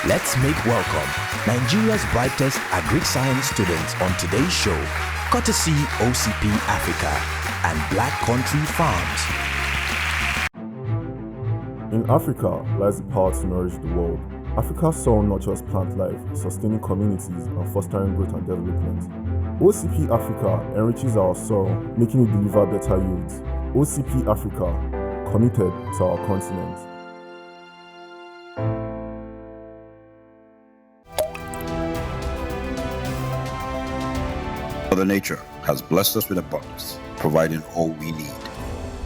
Let's make welcome Nigeria's brightest Agric science students on today's show, courtesy OCP Africa and Black Country Farms. In Africa lies the power to nourish the world. Africa's soil nurtures plant life, sustaining communities and fostering growth and development. OCP Africa enriches our soil, making it deliver better yields. OCP Africa, committed to our continent. Mother Nature has blessed us with abundance, providing all we need,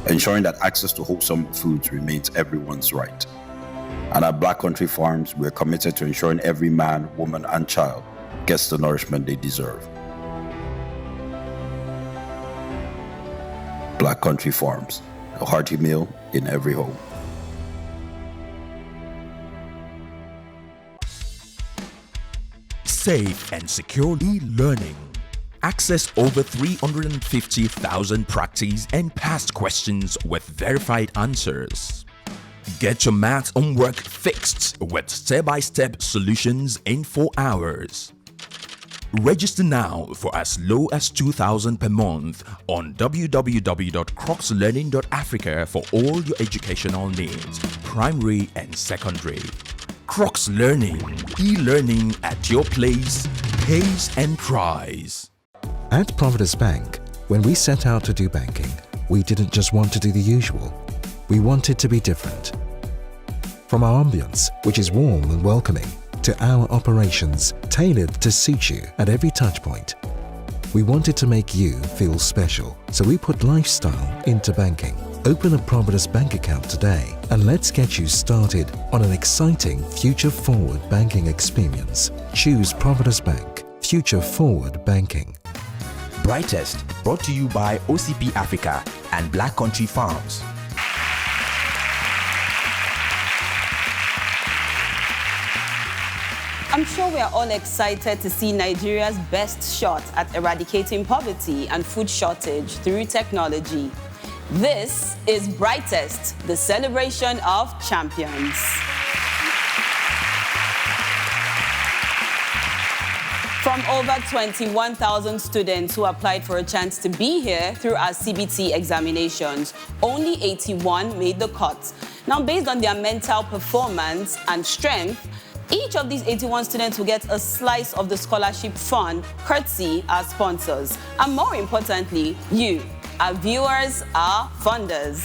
ensuring that access to wholesome foods remains everyone's right. And at Black Country Farms, we're committed to ensuring every man, woman, and child gets the nourishment they deserve. Black Country Farms, a hearty meal in every home. Safe and secure e-learning. Access over 350,000 practice and past questions with verified answers. Get your math homework fixed with step-by-step solutions in 4 hours. Register now for as low as 2,000 per month on www.crocslearning.africa for all your educational needs, primary and secondary. Crocs Learning, e-learning at your place, pace and price. At Providence Bank, when we set out to do banking, we didn't just want to do the usual. We wanted to be different. From our ambience, which is warm and welcoming, to our operations tailored to suit you at every touch point. We wanted to make you feel special, so we put lifestyle into banking. Open a Providence Bank account today and let's get you started on an exciting future-forward banking experience. Choose Providence Bank, future-forward banking. Brightest, brought to you by OCP Africa and Black Country Farms. I'm sure we are all excited to see Nigeria's best shot at eradicating poverty and food shortage through technology. This is Brightest, the celebration of champions. From over 21,000 students who applied for a chance to be here through our CBT examinations, only 81 made the cut. Now, based on their mental performance and strength, each of these 81 students will get a slice of the scholarship fund, courtesy our sponsors. And more importantly, you, our viewers, our funders.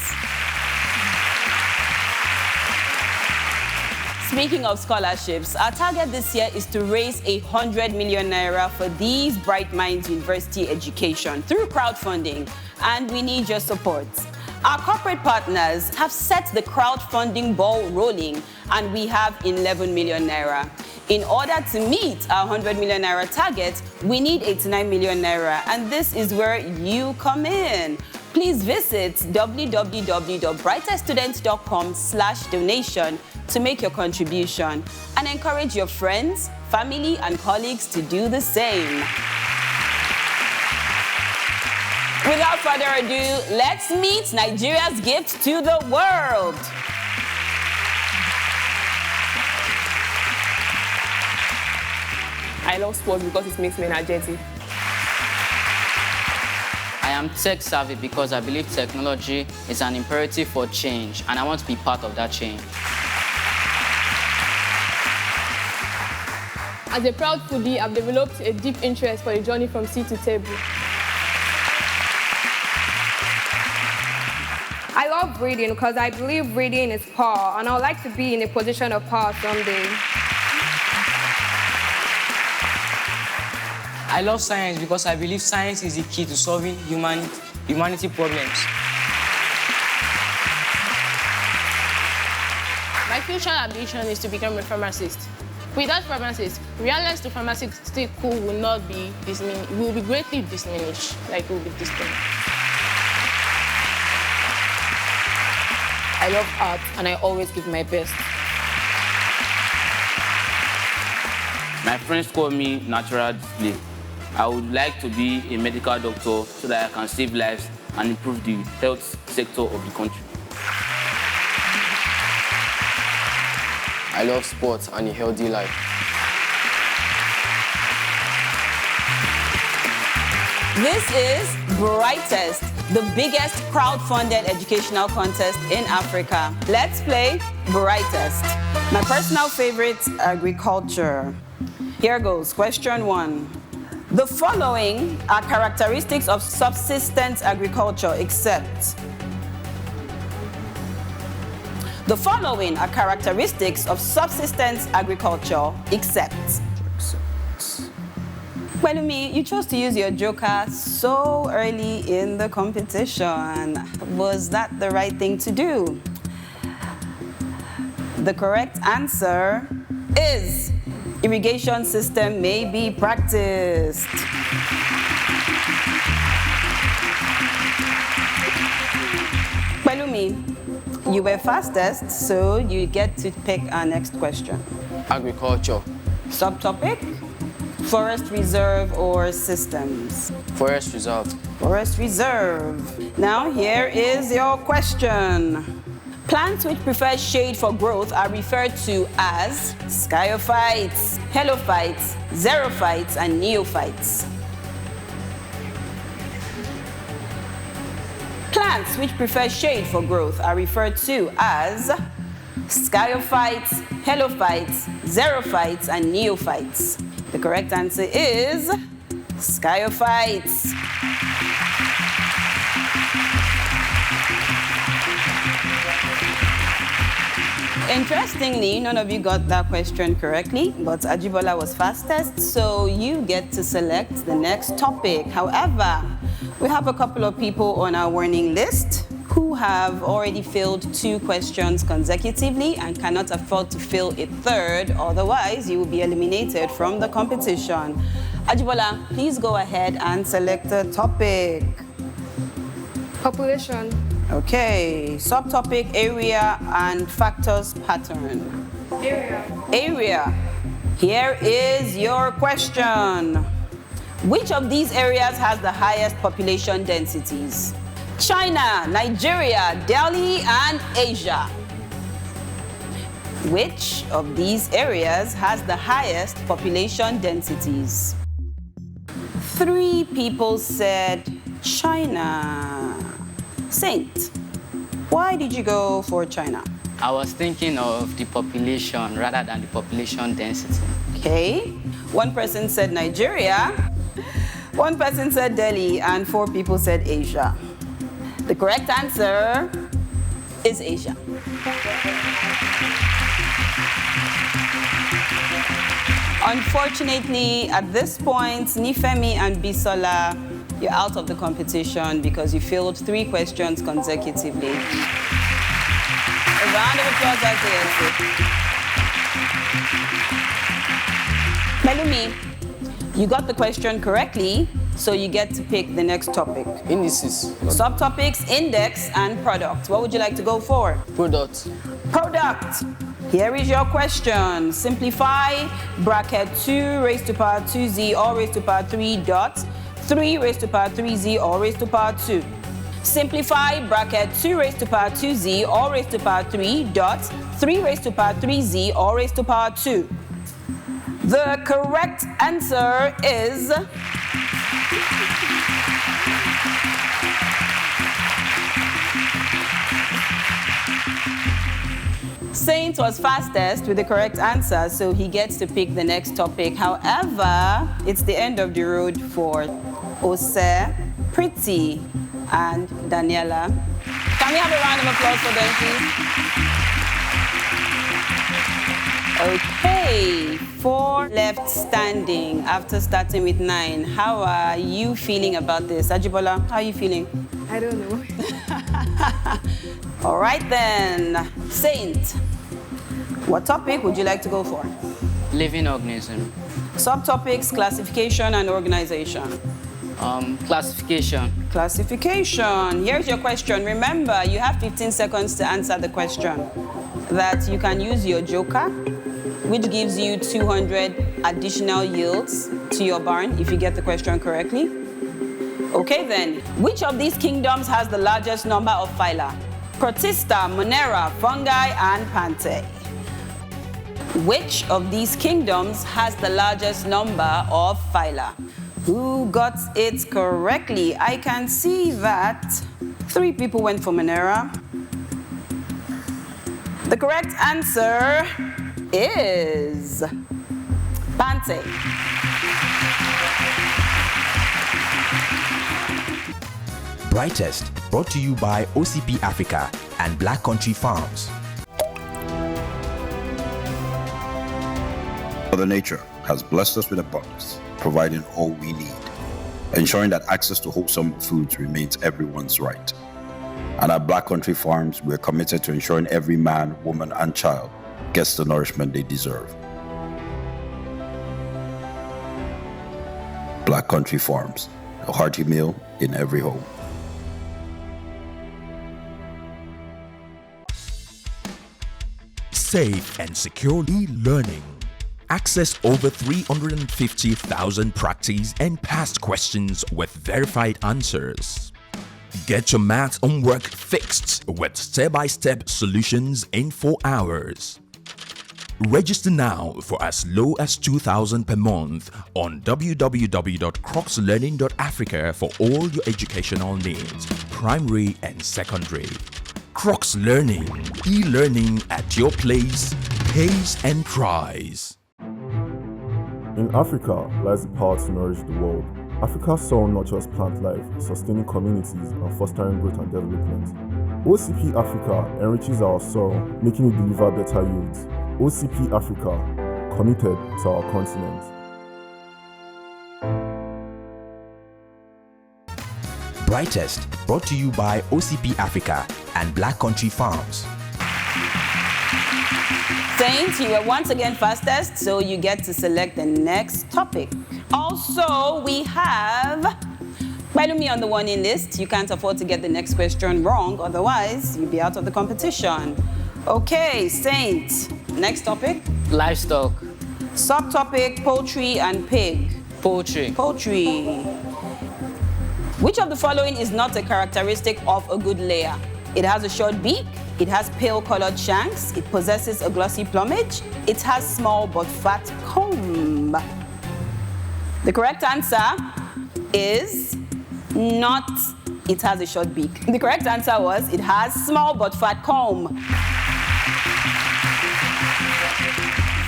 Speaking of scholarships, our target this year is to raise 100 million naira for these Bright Minds University education through crowdfunding, and we need your support. Our corporate partners have set the crowdfunding ball rolling, and we have 11 million naira. In order to meet our 100 million naira target, we need 89 million naira, and this is where you come in. Please visit www.brighteststudents.com/donation to make your contribution and encourage your friends, family, and colleagues to do the same. Without further ado, let's meet Nigeria's gift to the world. I love sports because it makes me energetic. I am tech savvy because I believe technology is an imperative for change, and I want to be part of that change. As a proud foodie, I've developed a deep interest for the journey from sea to table. I love reading because I believe reading is power, and I would like to be in a position of power someday. I love science because I believe science is the key to solving humanity problems. My future ambition is to become a pharmacist. Without pharmacists, realness to pharmaceutical will not be diminished. Will be greatly diminished, like will be distant. I love art, and I always give my best. My friends call me natural display. I would like to be a medical doctor so that I can save lives and improve the health sector of the country. I love sports and a healthy life. This is Brightest, the biggest crowd-funded educational contest in Africa. Let's play Brightest. My personal favorite, agriculture. Here goes, question 1. The following are characteristics of subsistence agriculture except. The following are characteristics of subsistence agriculture except. Well, you chose to use your joker so early in the competition. Was that the right thing to do? The correct answer is irrigation system may be practiced. Pelumi, you were fastest, so you get to pick our next question. Agriculture. Subtopic? Forest reserve or systems? Forest reserve. Forest reserve. Now here is your question. Plants which prefer shade for growth are referred to as skyophytes, helophytes, xerophytes, and neophytes. Plants which prefer shade for growth are referred to as skyophytes, helophytes, xerophytes, and neophytes. The correct answer is skyophytes. Interestingly, none of you got that question correctly, but Ajibola was fastest, so you get to select the next topic. However, we have a couple of people on our warning list who have already failed 2 questions consecutively and cannot afford to fail a third, otherwise you will be eliminated from the competition. Ajibola, please go ahead and select the topic. Population. Okay, subtopic area and factors pattern. Area. Here is your question. Which of these areas has the highest population densities? China, Nigeria, Delhi, and Asia. Which of these areas has the highest population densities? 3 people said China. Saint, why did you go for China? I was thinking of the population rather than the population density. Okay. 1 person said Nigeria, 1 person said Delhi, and 4 people said Asia. The correct answer is Asia. Unfortunately, at this point, Nifemi and Bisola, you're out of the competition because you failed 3 questions consecutively. A round of applause as they answer. Melumi, you got the question correctly, so you get to pick the next topic. Indices. Subtopics, index, and product. What would you like to go for? Product. Product. Here is your question. Simplify bracket 2 raised to power 2z all raised to power 3 dot 3 raised to power 3z all raised to power 2. Simplify bracket 2 raised to power 2z all raised to power 3 dot 3 raised to power 3z all raised to power 2. The correct answer is Saint was fastest with the correct answer, so he gets to pick the next topic. However, it's the end of the road for Ose, Pretty, and Daniela. Can we have a round of applause for them, please? Okay, 4 left standing after starting with 9. How are you feeling about this? Ajibola, how are you feeling? I don't know. All right then, Saint, what topic would you like to go for? Living organism. Subtopics, classification and organization. Classification. Classification. Here's your question. Remember, you have 15 seconds to answer the question. That you can use your joker, which gives you 200 additional yields to your barn if you get the question correctly. Okay then, which of these kingdoms has the largest number of phyla? Protista, Monera, Fungi, and Pantae. Which of these kingdoms has the largest number of phyla? Who got it correctly? I can see that 3 people went for Monera. The correct answer is Bante. Brightest, brought to you by OCP Africa and Black Country Farms. Mother Nature has blessed us with abundance, providing all we need, ensuring that access to wholesome foods remains everyone's right. And at Black Country Farms, we're committed to ensuring every man, woman, and child gets the nourishment they deserve. Black Country Farms, a hearty meal in every home. Safe and secure e-learning. Access over 350,000 practice and past questions with verified answers. Get your math homework fixed with step-by-step solutions in 4 hours. Register now for as low as 2,000 per month on www.crocslearning.africa for all your educational needs, primary and secondary. Crocs Learning, e-learning at your place, pace and price. In Africa lies the power to nourish the world. Africa's soul nurtures plant life, sustaining communities and fostering growth and development. OCP Africa enriches our soil, making it deliver better yields. OCP Africa, committed to our continent. Brightest, brought to you by OCP Africa and Black Country Farms. Saints, you were once again fastest, so you get to select the next topic. Also, we have Melumi on the warning list. You can't afford to get the next question wrong, otherwise you'll be out of the competition. Okay, Saint, next topic. Livestock. Subtopic, poultry and pig. Poultry. Poultry. Which of the following is not a characteristic of a good layer? It has a short beak, it has pale-colored shanks, it possesses a glossy plumage, it has small but fat comb. The correct answer is not it has a short beak. The correct answer was it has small but fat comb.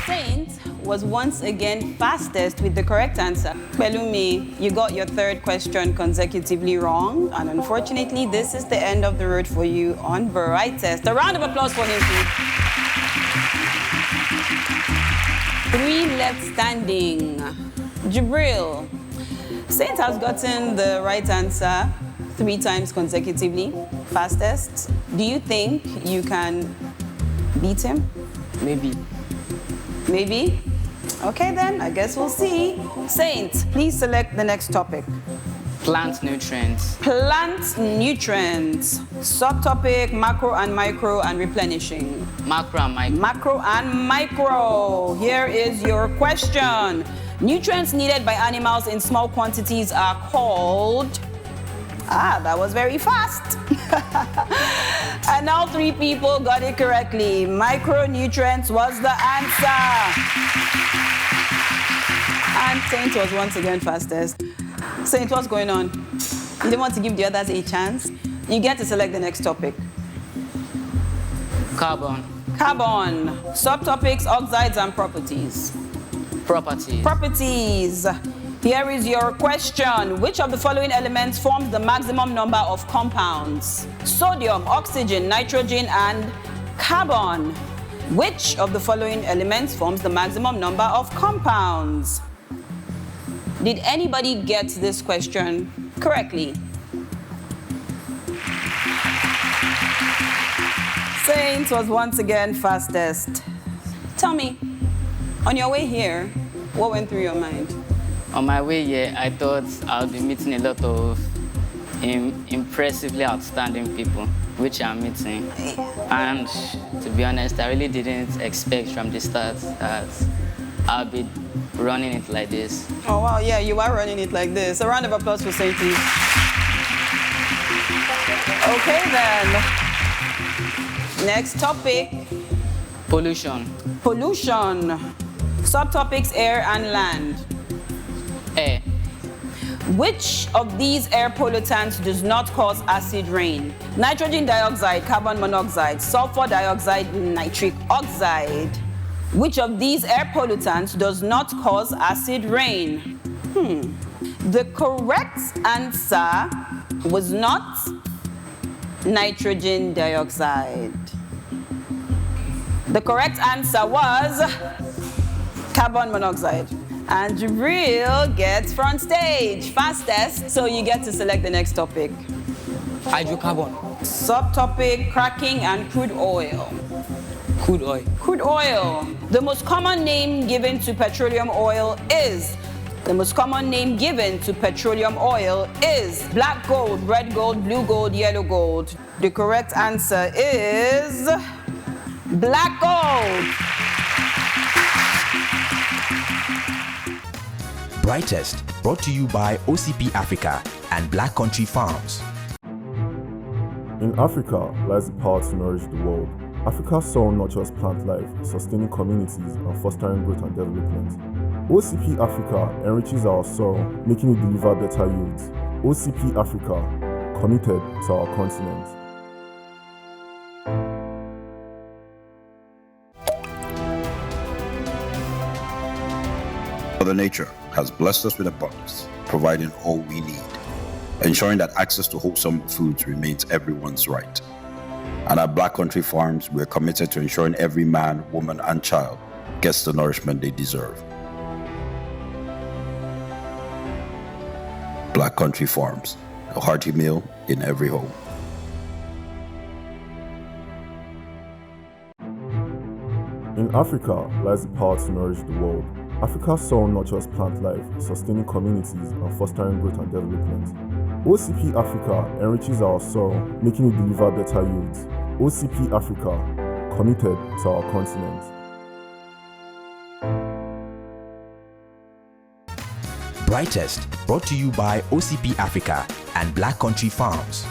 Saint was once again fastest with the correct answer. Pelumi, you got your 3rd question consecutively wrong, and unfortunately, this is the end of the road for you on Brightest. A round of applause for him, please. 3 left standing. Jibril, Saint has gotten the right answer 3 times consecutively, fastest. Do you think you can beat him? Maybe. Maybe? Okay then, I guess we'll see. Saint, please select the next topic. Plant nutrients. Plant nutrients. Subtopic, macro and micro and replenishing. Macro and micro. Macro and micro. Here is your question. Nutrients needed by animals in small quantities are called... that was very fast. And all 3 people got it correctly. Micronutrients was the answer. And Saint was once again fastest. Saint, what's going on? You didn't want to give the others a chance? You get to select the next topic. Carbon. Carbon. Subtopics, oxides and properties. Properties. Properties. Here is your question. Which of the following elements forms the maximum number of compounds? Sodium, oxygen, nitrogen, and carbon. Which of the following elements forms the maximum number of compounds? Did anybody get this question correctly? Saint was once again fastest. Tell me, on your way here, what went through your mind? On my way here, I thought I'll be meeting a lot of impressively outstanding people, which I'm meeting. And to be honest, I really didn't expect from the start that I'll be running it like this. Oh, wow, yeah, you are running it like this. A round of applause for Saint, please. Okay, then. Next topic. Pollution. Pollution. Subtopics air and land. Air. Which of these air pollutants does not cause acid rain? Nitrogen dioxide, carbon monoxide, sulfur dioxide, nitric oxide. Which of these air pollutants does not cause acid rain? The correct answer was not nitrogen dioxide. The correct answer was carbon monoxide. And Jibril gets front stage, fastest, so you get to select the next topic. Hydrocarbon. Subtopic, cracking and crude oil. Crude oil. Crude oil. The most common name given to petroleum oil is? The most common name given to petroleum oil is black gold, red gold, blue gold, yellow gold. The correct answer is black gold. Brightest, brought to you by OCP Africa and Black Country Farms. In Africa lies the power to nourish the world. Africa's soil nurtures plant life, sustaining communities and fostering growth and development. OCP Africa enriches our soil, making it deliver better yields. OCP Africa, committed to our continent. Mother Nature has blessed us with abundance, providing all we need, ensuring that access to wholesome foods remains everyone's right. And at Black Country Farms, we're committed to ensuring every man, woman, and child gets the nourishment they deserve. Black Country Farms, a hearty meal in every home. In Africa lies the power to nourish the world. Africa's soil nurtures plant life, sustaining communities and fostering growth and development. OCP Africa enriches our soil, making it deliver better yields. OCP Africa, committed to our continent. Brightest, brought to you by OCP Africa and Black Country Farms.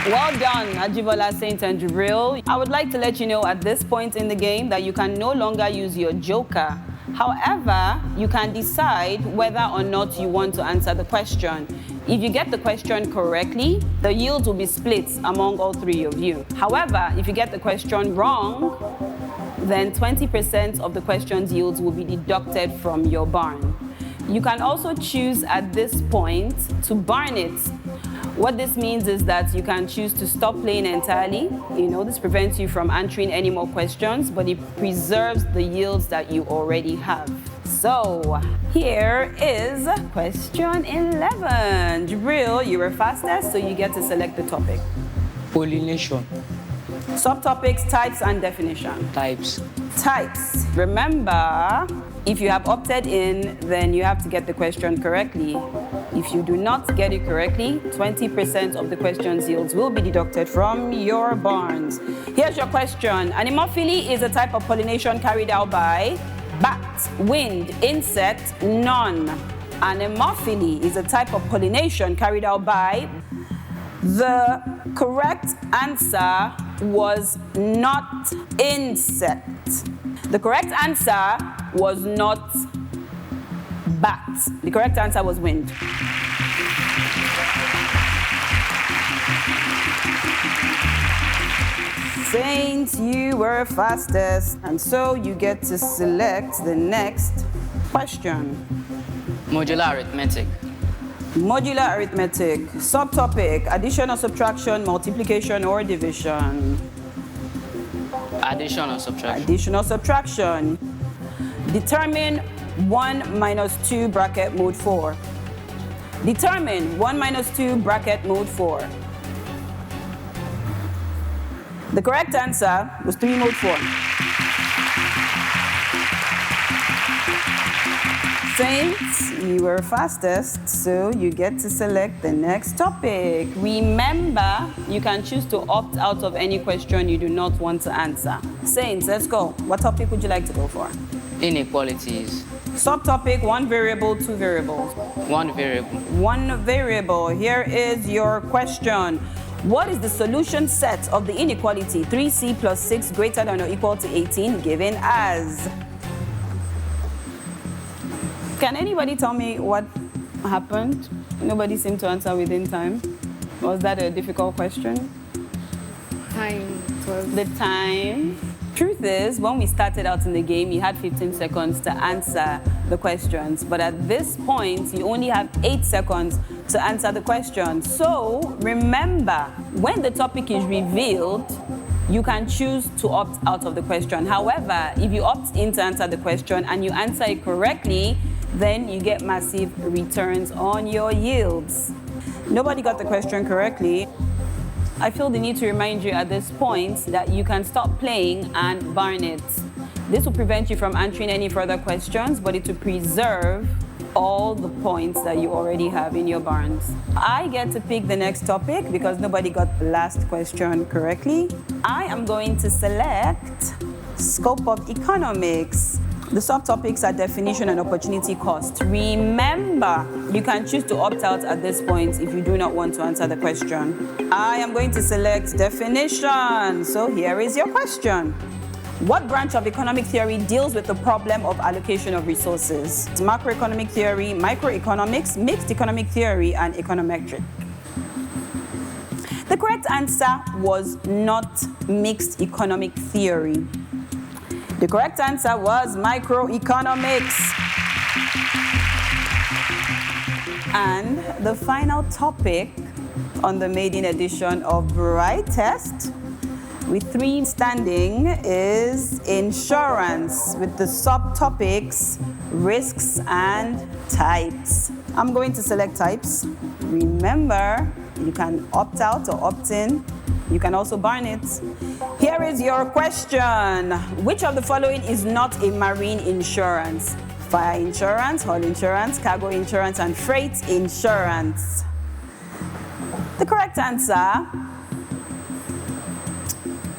Well done, Ajibola, Saint and Jibril. I would like to let you know at this point in the game that you can no longer use your joker. However, you can decide whether or not you want to answer the question. If you get the question correctly, the yields will be split among all three of you. However, if you get the question wrong, then 20% of the question's yields will be deducted from your barn. You can also choose at this point to barn it. What this means is that you can choose to stop playing entirely. This prevents you from answering any more questions, but it preserves the yields that you already have. So, here is question 11. Jibril, you were fastest, so you get to select the topic. Pollination. Subtopics, types and definition. Types. Types. Remember, if you have opted in, then you have to get the question correctly. If you do not get it correctly, 20% of the question's yields will be deducted from your barns. Here's your question. Anemophily is a type of pollination carried out by bat, wind, insect, none. Anemophily is a type of pollination carried out by. The correct answer was not insect. The correct answer was not bat. The correct answer was wind. Saint, you were fastest, and so you get to select the next question. Modular arithmetic. Modular arithmetic. Subtopic, addition or subtraction, multiplication or division. Addition or subtraction. Addition or subtraction. Determine 1 minus 2 bracket mode 4. Determine 1 minus 2 bracket mode 4. The correct answer was 3 mode 4. Saints, you were fastest, so you get to select the next topic. Remember, you can choose to opt out of any question you do not want to answer. Saints, let's go. What topic would you like to go for? Inequalities. Subtopic, 1 variable, 2 variables. 1 variable. 1 variable. Here is your question. What is the solution set of the inequality 3c plus 6 greater than or equal to 18 given as? Can anybody tell me what happened? Nobody seemed to answer within time. Was that a difficult question? Time. The time. Truth is, when we started out in the game, you had 15 seconds to answer the questions. But at this point, you only have 8 seconds to answer the question. So remember, when the topic is revealed, you can choose to opt out of the question. However, if you opt in to answer the question and you answer it correctly, then you get massive returns on your yields. Nobody got the question correctly. I feel the need to remind you at this point that you can stop playing and burn it. This will prevent you from answering any further questions, but it will preserve all the points that you already have in your barns. I get to pick the next topic because nobody got the last question correctly. I am going to select scope of economics. The subtopics are definition and opportunity cost. Remember, you can choose to opt out at this point if you do not want to answer the question. I am going to select definition. So here is your question. What branch of economic theory deals with the problem of allocation of resources? It's macroeconomic theory, microeconomics, mixed economic theory, and econometric. The correct answer was not mixed economic theory. The correct answer was microeconomics. And the final topic on the maiden edition of Brightest, with 3 standing, is insurance, with the subtopics risks and types. I'm going to select types. Remember, you can opt out or opt in. You can also burn it. Here is your question. Which of the following is not a marine insurance? Fire insurance, hull insurance, cargo insurance, and freight insurance. The correct answer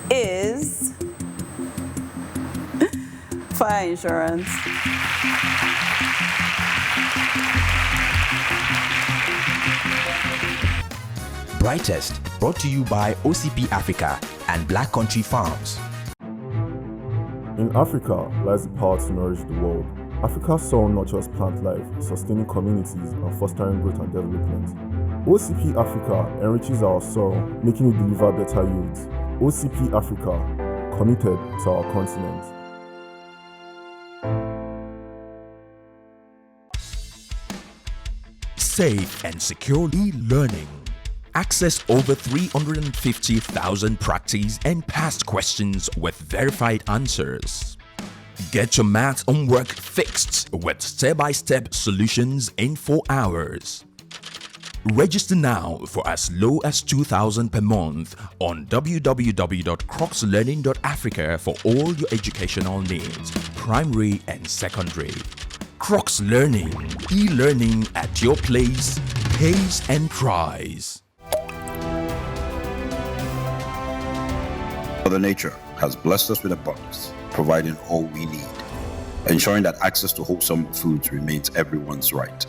is fire insurance. Brightest, brought to you by OCP Africa and Black Country Farms. In Africa lies the power to nourish the world. Africa's soil nurtures plant life, sustaining communities and fostering growth and development. OCP Africa enriches our soil, making it deliver better yields. OCP Africa, committed to our continent. Safe and secure e-learning. Access over 350,000 practice and past questions with verified answers. Get your math homework fixed with step-by-step solutions in 4 hours. Register now for as low as 2,000 per month on www.crocslearning.africa for all your educational needs, primary and secondary. Crocs Learning, e-learning at your place, pace and price. Mother Nature has blessed us with abundance, providing all we need, ensuring that access to wholesome foods remains everyone's right.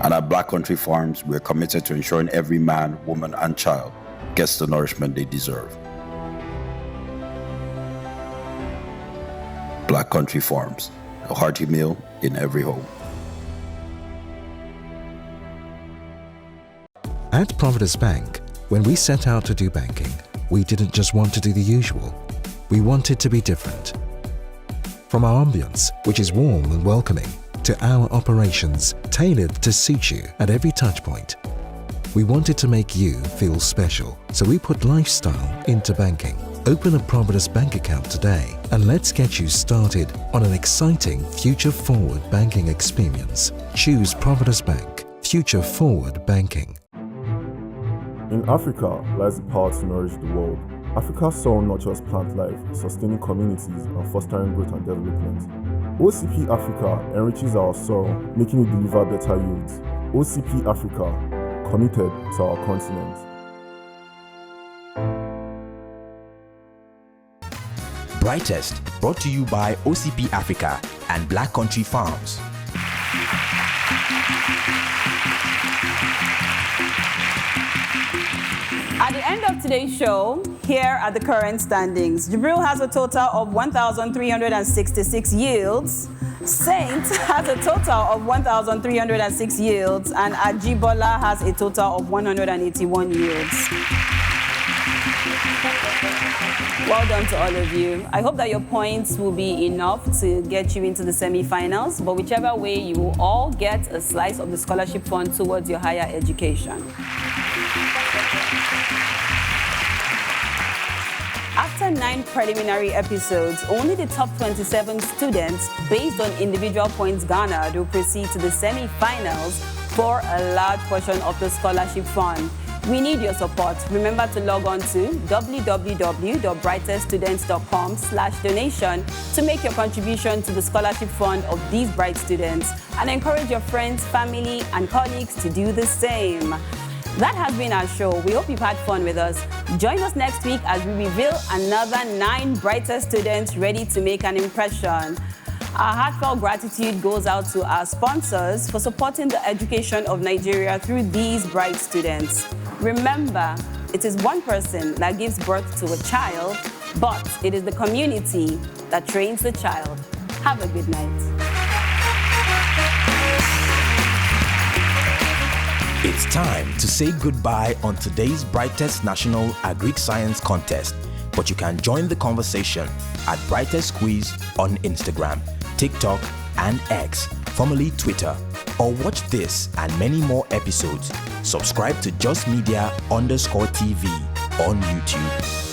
And at Black Country Farms, we're committed to ensuring every man, woman, and child gets the nourishment they deserve. Black Country Farms, a hearty meal in every home. At Providence Bank, when we set out to do banking, we didn't just want to do the usual. We wanted to be different. From our ambience, which is warm and welcoming, to our operations tailored to suit you at every touch point, we wanted to make you feel special. So we put lifestyle into banking. Open a Providence Bank account today and let's get you started on an exciting future-forward banking experience. Choose Providence Bank. Future-forward banking. In Africa lies the power to nourish the world. Africa's soil nurtures plant life, sustaining communities and fostering growth and development. OCP Africa enriches our soil, making it deliver better yields. OCP Africa, committed to our continent. Brightest, brought to you by OCP Africa and Black Country Farms. At the end of today's show, here are the current standings. Jibril has a total of 1,366 yields. Saint has a total of 1,306 yields, and Ajibola has a total of 181 yields. Well done to all of you. I hope that your points will be enough to get you into the semi-finals, but whichever way, you will all get a slice of the scholarship fund towards your higher education. After 9 preliminary episodes, only the top 27 students, based on individual points garnered, will proceed to the semi-finals for a large portion of the scholarship fund. We need your support. Remember to log on to www.brighteststudents.com/donation to make your contribution to the scholarship fund of these bright students, and encourage your friends, family, and colleagues to do the same. That has been our show. We hope you've had fun with us. Join us next week as we reveal another 9 brightest students ready to make an impression. Our heartfelt gratitude goes out to our sponsors for supporting the education of Nigeria through these bright students. Remember, it is one person that gives birth to a child, but it is the community that trains the child. Have a good night. It's time to say goodbye on today's Brightest National Agric Science Contest, but you can join the conversation at Brightest Quiz on Instagram, TikTok, and X, formerly Twitter, or watch this and many more episodes. Subscribe to Just Media _TV on YouTube.